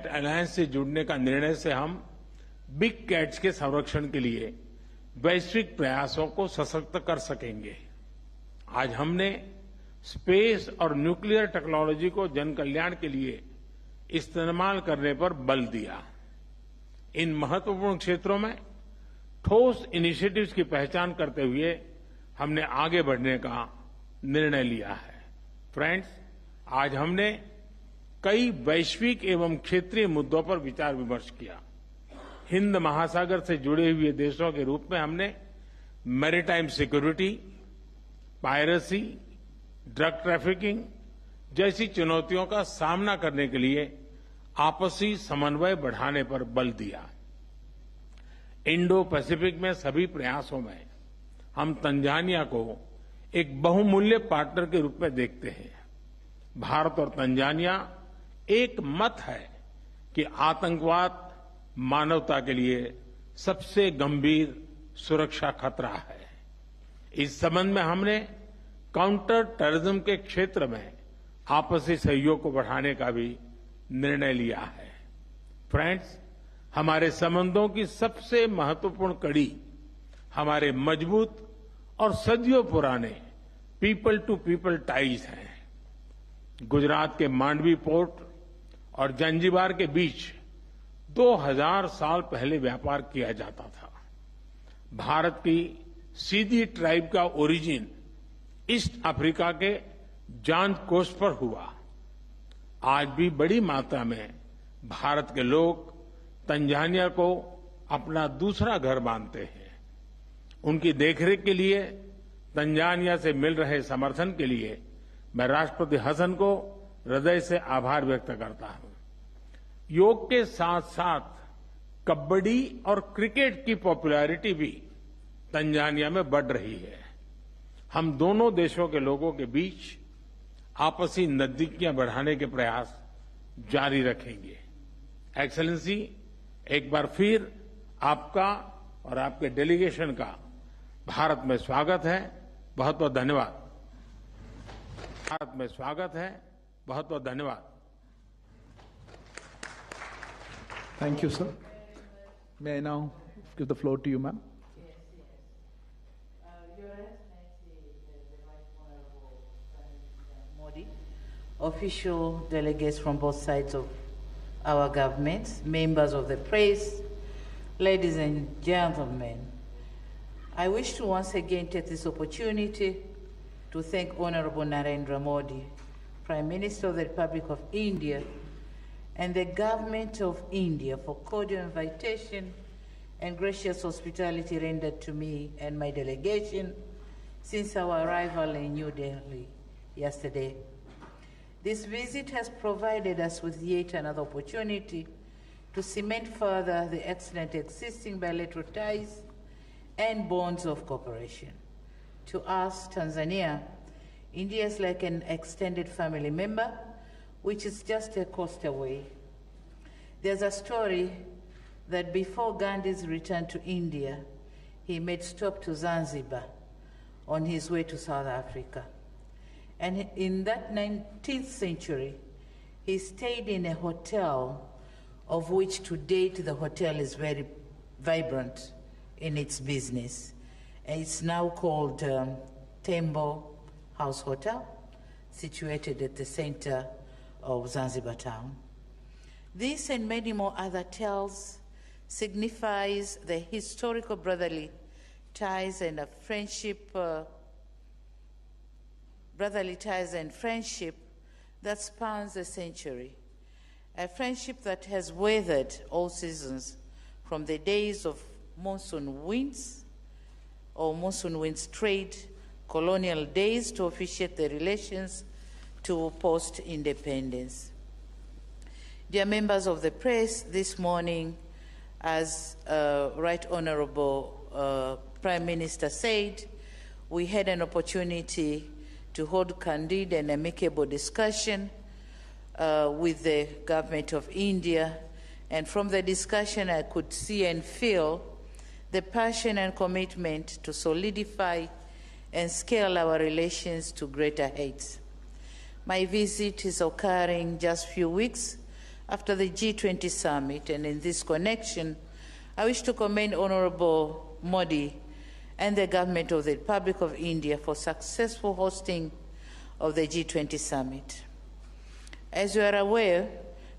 Alliance से जुड़ने का निर्णय से हम बिग कैट्स के संरक्षण के लिए वैश्विक प्रयासों को सशक्त कर सकेंगे। आज हमने स्पेस और न्यूक्लियर टेक्नोलॉजी को जन कल्याण के लिए इस्तेमाल करने पर बल दिया। इन महत्वपूर्ण क्षेत्रों में ठोस इनिशिएटिव्स की पहचान करते हुए हमने आगे बढ़ने का निर्णय लिया है। फ्रेंड्स, आज हमने कई वैश्विक एवं क्षेत्रीय मुद्दों पर विचार विमर्श किया। हिंद महासागर से जुड़े हुए देशों के रूप में हमने maritime security, piracy, drug trafficking जैसी चुनौतियों का सामना करने के लिए आपसी समन्वय बढ़ाने पर बल दिया। इंडो पैसिफिक में सभी प्रयासों में हम तंजानिया को एक बहुमूल्य पार्टनर के रूप में देखते हैं। भारत और तंजानिया एक मत है कि आतंकवाद मानवता के लिए सबसे गंभीर सुरक्षा खतरा है। इस संबंध में हमने काउंटर टेररिज्म के क्षेत्र में आपसी सहयोग को बढ़ाने का भी निर्णय लिया है। फ्रेंड्स, हमारे संबंधों की सबसे महत्वपूर्ण कड़ी हमारे मजबूत और सदियों पुराने पीपल टू पीपल टाइज हैं। गुजरात के मांडवी पोर्ट और जंजीबार के बीच 2000 साल पहले व्यापार किया जाता था। भारत की सीधी ट्राइब का ओरिजिन ईस्ट अफ्रीका के जांज कोस्ट पर हुआ। आज भी बड़ी मात्रा में भारत के लोग तंजानिया को अपना दूसरा घर मानते हैं। उनकी देखरेख के लिए तंजानिया से मिल रहे समर्थन के लिए मैं राष्ट्रपति हसन को हृदय से आभार व्यक्त करता हूं। योग के साथ साथ कबड्डी और क्रिकेट की पॉपुलैरिटी भी तंजानिया में बढ़ रही है। हम दोनों देशों के लोगों के बीच आपसी नजदीकियां बढ़ाने के प्रयास जारी रखेंगे। एक्सेलेंसी, एक बार फिर आपका और आपके डेलीगेशन का भारत में स्वागत है। बहुत बहुत धन्यवाद। भारत में स्वागत है। बहुत बहुत धन्यवाद। Thank you, sir. May I now give the floor to you, ma'am? Your Excellency, the Right Honorable Prime Minister Modi, official delegates from both sides of our governments, members of the press, ladies and gentlemen, I wish to once again take this opportunity to thank Honorable Narendra Modi, Prime Minister of the Republic of India, and the Government of India for cordial invitation and gracious hospitality rendered to me and my delegation since our arrival in New Delhi yesterday. This visit has provided us with yet another opportunity to cement further the excellent existing bilateral ties and bonds of cooperation. To us, Tanzania, India is like an extended family member, which is just a coast away. There's a story that before Gandhi's return to India, he made stop to Zanzibar on his way to South Africa. And in that 19th century, he stayed in a hotel of which to date the hotel is very vibrant in its business. And it's now called Tembo House Hotel, situated at the center of Zanzibar town. This and many more other tales signifies the historical brotherly ties and a friendship, that spans a century. A friendship that has weathered all seasons, from the days of monsoon winds or monsoon winds trade, colonial days to officiate the relations to post-independence. Dear members of the press, this morning, as Right Honorable Prime Minister said, we had an opportunity to hold candid and amicable discussion with the government of India, and from the discussion I could see and feel the passion and commitment to solidify and scale our relations to greater heights. My visit is occurring just a few weeks after the G20 summit, and in this connection, I wish to commend Honorable Modi and the government of the Republic of India for successful hosting of the G20 summit. As you are aware,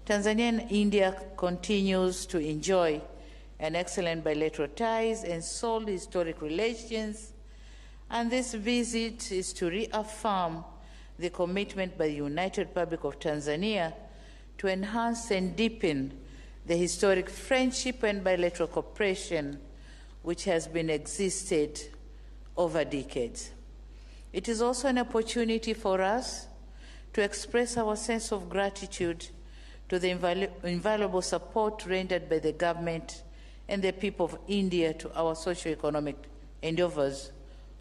Tanzania and India continues to enjoy an excellent bilateral ties and solid historic relations, and this visit is to reaffirm the commitment by the United Republic of Tanzania to enhance and deepen the historic friendship and bilateral cooperation which has been existed over decades. It is also an opportunity for us to express our sense of gratitude to the invaluable support rendered by the government and the people of India to our socio-economic endeavors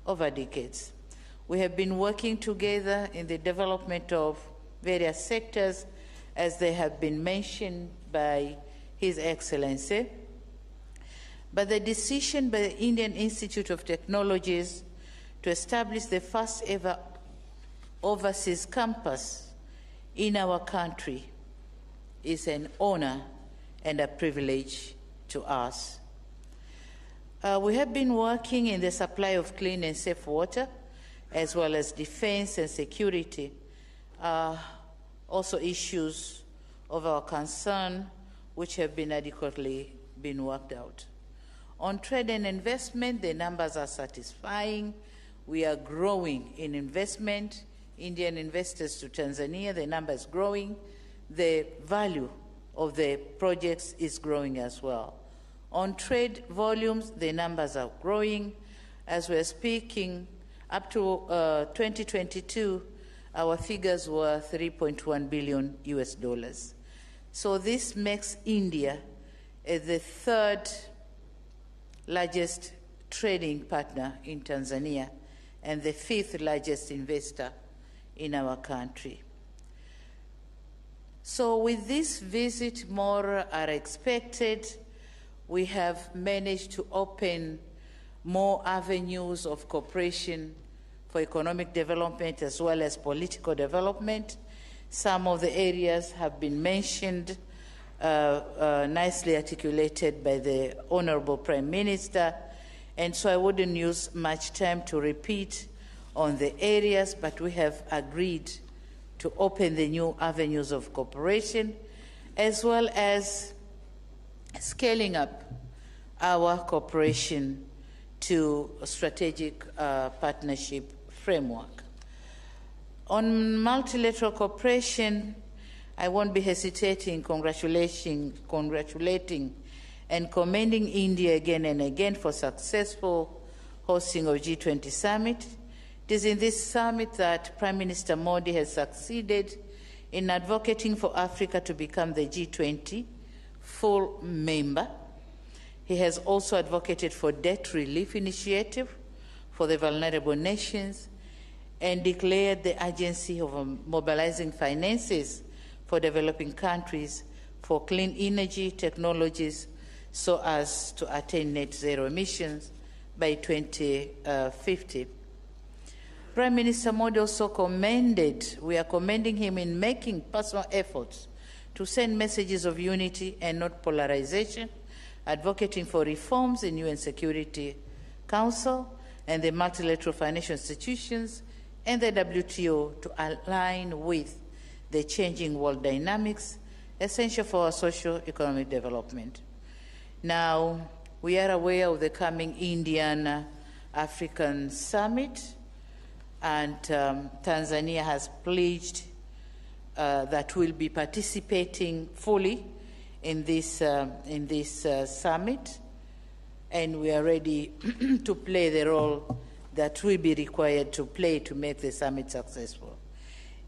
over decades. We have been working together in the development of various sectors, as they have been mentioned by His Excellency. But the decision by the Indian Institute of Technologies to establish the first ever overseas campus in our country is an honor and a privilege to us. We have been working in the supply of clean and safe water, as well as defense and security, also issues of our concern which have been adequately been worked out. On trade and investment, the numbers are satisfying. We are growing in investment. Indian investors to Tanzania, the number is growing. The value of the projects is growing as well. On trade volumes, the numbers are growing. As we're speaking, up to 2022, our figures were $3.1 billion US. So this makes India the third largest trading partner in Tanzania and the fifth largest investor in our country. So with this visit, more are expected. We have managed to open more avenues of cooperation for economic development as well as political development. Some of the areas have been mentioned, nicely articulated by the Honorable Prime Minister, and so I wouldn't use much time to repeat on the areas, but we have agreed to open the new avenues of cooperation, as well as scaling up our cooperation to a strategic partnership framework. On multilateral cooperation, I won't be hesitating congratulating and commending India again and again for successful hosting of G20 summit. It is in this summit that Prime Minister Modi has succeeded in advocating for Africa to become the G20 full member. He has also advocated for debt relief initiative for the vulnerable nations and declared the urgency of mobilizing finances for developing countries for clean energy technologies so as to attain net zero emissions by 2050. Prime Minister Modi also we are commending him in making personal efforts to send messages of unity and not polarization, advocating for reforms in UN Security Council and the multilateral financial institutions and the WTO to align with the changing world dynamics essential for our socio-economic development. Now, we are aware of the coming Indian African Summit, and Tanzania has pledged that we'll be participating fully in this summit, and we are ready to play the role that will be required to play to make the summit successful.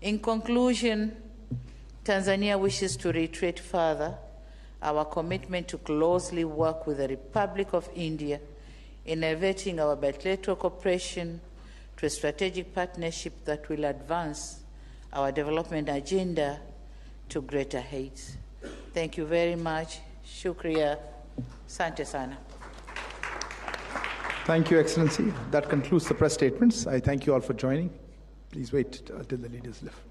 In conclusion, Tanzania wishes to reiterate further our commitment to closely work with the Republic of India in elevating our bilateral cooperation to a strategic partnership that will advance our development agenda to greater heights. Thank you very much. Shukriya. Sante sana. Thank you, Excellency. That concludes the press statements. I thank you all for joining. Please wait until the leaders leave.